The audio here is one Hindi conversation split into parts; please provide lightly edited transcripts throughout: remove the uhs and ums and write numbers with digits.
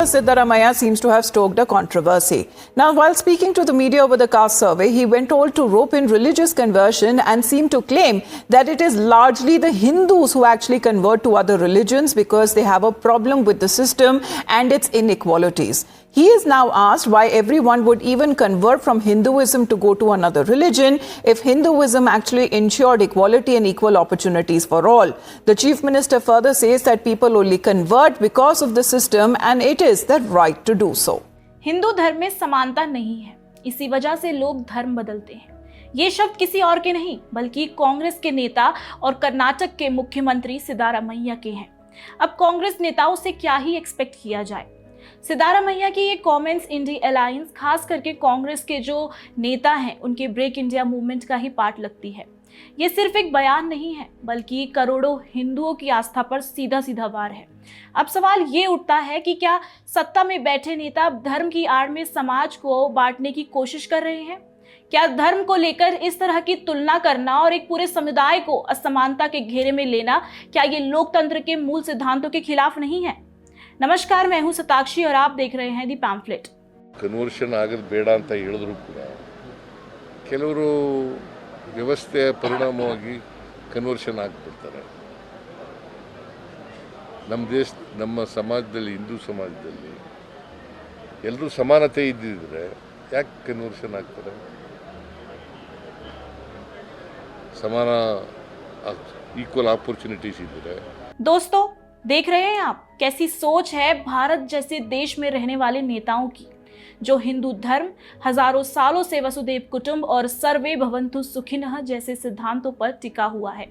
Siddaramaiah seems to have stoked a controversy. Now, while speaking to the media over the caste survey, he went told to rope in religious conversion and seemed to claim that it is largely the Hindus who actually convert to other religions because they have a problem with the system and its inequalities. He is now asked why everyone would even convert from Hinduism to go to another religion if Hinduism actually ensured equality and equal opportunities for all. The Chief Minister further says that people only convert because of the system and it is their right to do so. Hindu धर्म में समानता नहीं है, इसी वजह से लोग धर्म बदलते हैं। ये शब्द किसी और के नहीं बल्कि कांग्रेस के नेता और कर्नाटक के मुख्यमंत्री सिद्धारमैया के हैं। अब कांग्रेस नेताओं से क्या ही एक्सपेक्ट किया जाए। सिद्धारमैया की ये कमेंट्स इंडिया अलायंस खास करके कांग्रेस के जो नेता हैं उनके ब्रेक इंडिया मूवमेंट का ही पार्ट लगती है। ये सिर्फ एक बयान नहीं है बल्कि करोड़ों हिंदुओं की आस्था पर सीधा सीधा वार है। अब सवाल ये उठता है कि क्या सत्ता में बैठे नेता धर्म की आड़ में समाज को बांटने की कोशिश कर रहे हैं? क्या धर्म को लेकर इस तरह की तुलना करना और एक पूरे समुदाय को असमानता के घेरे में लेना, क्या ये लोकतंत्र के मूल सिद्धांतों के खिलाफ नहीं है? नमस्कार, मैं हूं सताक्षी और आप देख रहे हैं दी पैम्फलेट। ಕನ್ವರ್ಷನ್ ಆಗೋದು ಬೇಡ ಅಂತ ಹೇಳಿದ್ರು ಕೂಡ ಕೆಲವರು ವ್ಯವಸ್ಥೆಯ ಪರಿಣಾಮವಾಗಿ ಕನ್ವರ್ಷನ್ ಆಗಿಬಿಡ್ತಾರೆ. ನಮ್ಮ ಸಮಾಜದಲ್ಲಿ, ಹಿಂದೂ ಸಮಾಜದಲ್ಲಿ ಎಲ್ಲರೂ ಸಮಾನತೆ ಇದ್ದಿದ್ರೆ ಯಾಕೆ ಕನ್ವರ್ಷನ್ ಆಗ್ತಾರೆ? ಸಮಾನ इक्वल अपॉर्चुनिटीज इधर है। दोस्तों, देख रहे हैं आप कैसी सोच है भारत जैसे देश में रहने वाले नेताओं की, जो हिंदू धर्म हजारों सालों से वसुधैव कुटुंब और सर्वे भवन्तु सुखिनः जैसे सिद्धांतों पर टिका हुआ है।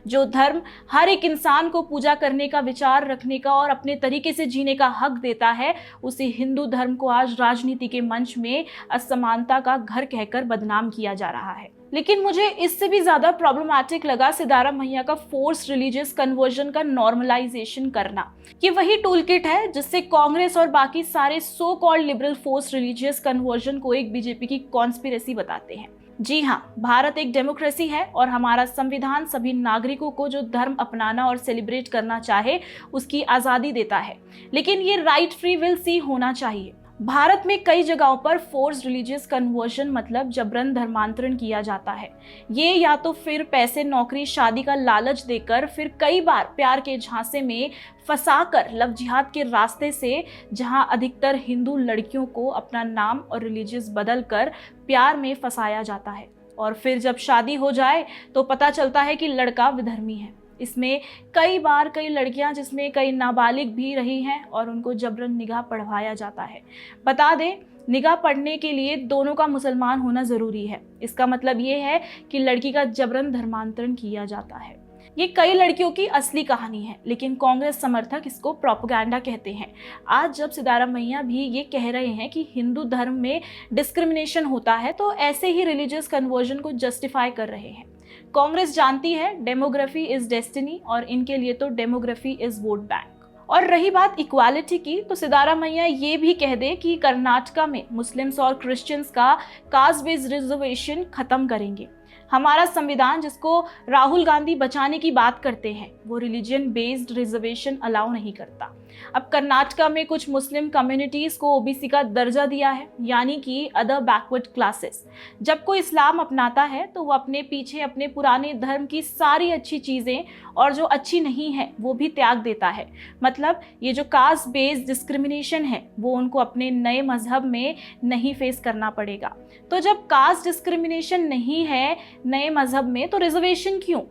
जो धर्म हर एक इंसान को पूजा करने का, विचार रखने का और अपने तरीके से जीने का हक देता है, उसी हिंदू धर्म को आज राजनीति के मंच में असमानता का घर कहकर बदनाम किया जा रहा है। लेकिन मुझे इससे भी ज्यादा प्रॉब्लमैटिक लगा सिद्धारमैया का फोर्स रिलीजियस कन्वर्जन का नॉर्मलाइजेशन करना। ये वही टूल किट है जिससे कांग्रेस और बाकी सारे so called liberal force religious conversion को एक बीजेपी की कॉन्स्पिरेसी बताते हैं। जी हाँ, भारत एक डेमोक्रेसी है और हमारा संविधान सभी नागरिकों को जो धर्म अपनाना और सेलिब्रेट करना चाहे उसकी आज़ादी देता है, लेकिन ये राइट फ्री विल सी होना चाहिए। भारत में कई जगहों पर फोर्स रिलीजियस कन्वर्जन मतलब जबरन धर्मांतरण किया जाता है। ये या तो फिर पैसे, नौकरी, शादी का लालच देकर, फिर कई बार प्यार के झांसे में फंसाकर लव जिहाद के रास्ते से, जहां अधिकतर हिंदू लड़कियों को अपना नाम और रिलीजियस बदल कर प्यार में फंसाया जाता है और फिर जब शादी हो जाए तो पता चलता है कि लड़का विधर्मी है। इसमें कई बार कई लड़कियां जिसमें कई नाबालिग भी रही हैं और उनको जबरन निगाह पढ़वाया जाता है। बता दें, निगाह पढ़ने के लिए दोनों का मुसलमान होना ज़रूरी है। इसका मतलब ये है कि लड़की का जबरन धर्मांतरण किया जाता है। ये कई लड़कियों की असली कहानी है, लेकिन कांग्रेस समर्थक इसको प्रोपेगेंडा कहते हैं। आज जब सिद्धारमैया भी ये कह रहे हैं कि हिंदू धर्म में डिस्क्रिमिनेशन होता है तो ऐसे ही रिलीजियस कन्वर्जन को जस्टिफाई कर रहे हैं। कांग्रेस जानती है डेमोग्राफी इज डेस्टिनी और इनके लिए तो डेमोग्राफी इज वोट बैंक। और रही बात इक्वालिटी की, तो सिद्धारमैया ये भी कह दे कि कर्नाटका में मुस्लिम्स और क्रिश्चियंस का कास्ट बेस्ड रिजर्वेशन खत्म करेंगे। हमारा संविधान जिसको राहुल गांधी बचाने की बात करते हैं वो रिलीजन बेस्ड रिजर्वेशन अलाउ नहीं करता। अब कर्नाटका में कुछ मुस्लिम कम्युनिटीज़ को ओबीसी का दर्जा दिया है, यानी कि अदर बैकवर्ड क्लासेस। जब कोई इस्लाम अपनाता है तो वो अपने पीछे अपने पुराने धर्म की सारी अच्छी चीज़ें और जो अच्छी नहीं है वो भी त्याग देता है। मतलब ये जो कास्ट बेस्ड डिस्क्रिमिनेशन है वो उनको अपने नए मजहब में नहीं फेस करना पड़ेगा। तो जब कास्ट डिस्क्रिमिनेशन नहीं है नए मजहब में तो रिजर्वेशन क्यों?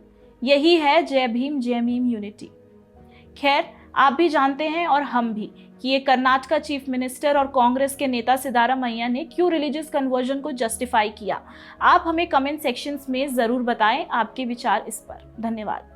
यही है जय भीम जय मीम यूनिटी। खैर, आप भी जानते हैं और हम भी कि ये कर्नाटका चीफ मिनिस्टर और कांग्रेस के नेता सिद्धारमैया ने क्यों रिलीजियस कन्वर्जन को जस्टिफाई किया। आप हमें कमेंट सेक्शंस में ज़रूर बताएं आपके विचार इस पर। धन्यवाद।